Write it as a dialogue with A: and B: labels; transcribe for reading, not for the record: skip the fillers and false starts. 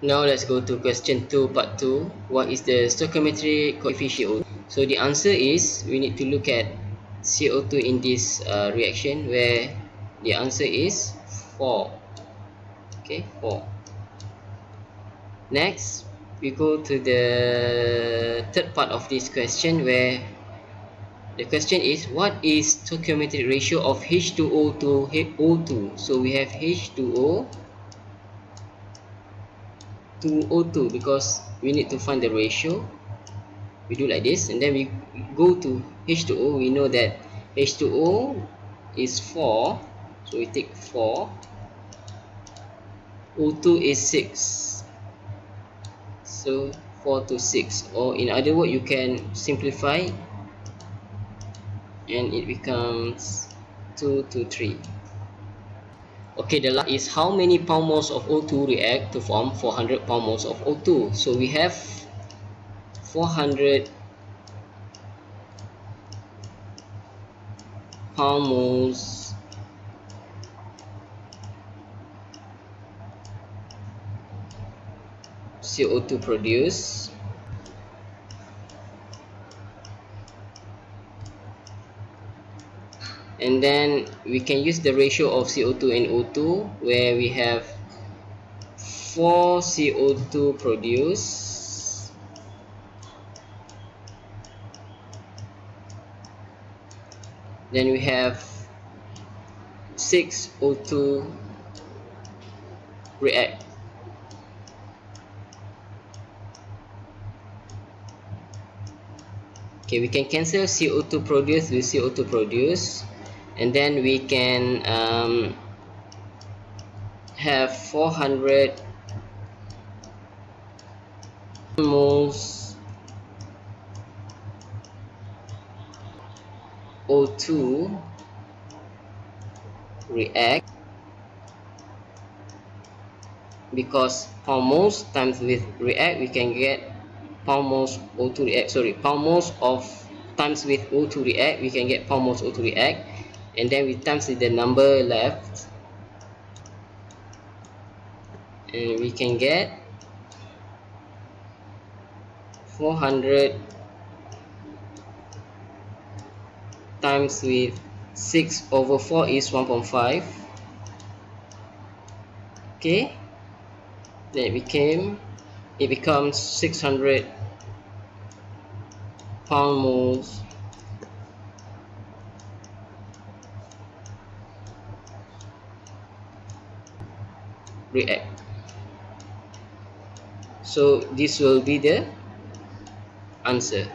A: Now let's go to question 2, part 2. What is the stoichiometric coefficient? So the answer is we need to look at CO2 in this reaction, where the answer is 4. Okay, 4. Next, we go to the third part of this question, where the question is what is stoichiometric ratio of H2O to O2? So we have H2O to O2 because we need to find the ratio. We do like this, and then we go to H2O. We know that H2O is 4, so we take 4. O2 is 6, so 4 to 6, or in other words you can simplify and it becomes 2 to 3. Okay, the last is how many pound moles of O2 react to form 400 pound moles of O2. So we have 400 pound moles CO2 produced, and then we can use the ratio of CO2 and O2, where we have 4 CO2 produced, then we have 6 O2 react. Okay, we can cancel CO2 produced with CO2 produced, and then we can have 400 moles O2 react, because pound moles times with react we can get pound moles O2 react, sorry, pound moles of times with O2 react we can get pound moles O2 react, and then we times with the number left and we can get 400 times with 6 over 4 is 1.5. okay, then it becomes 600 pound moles react. So this will be the answer.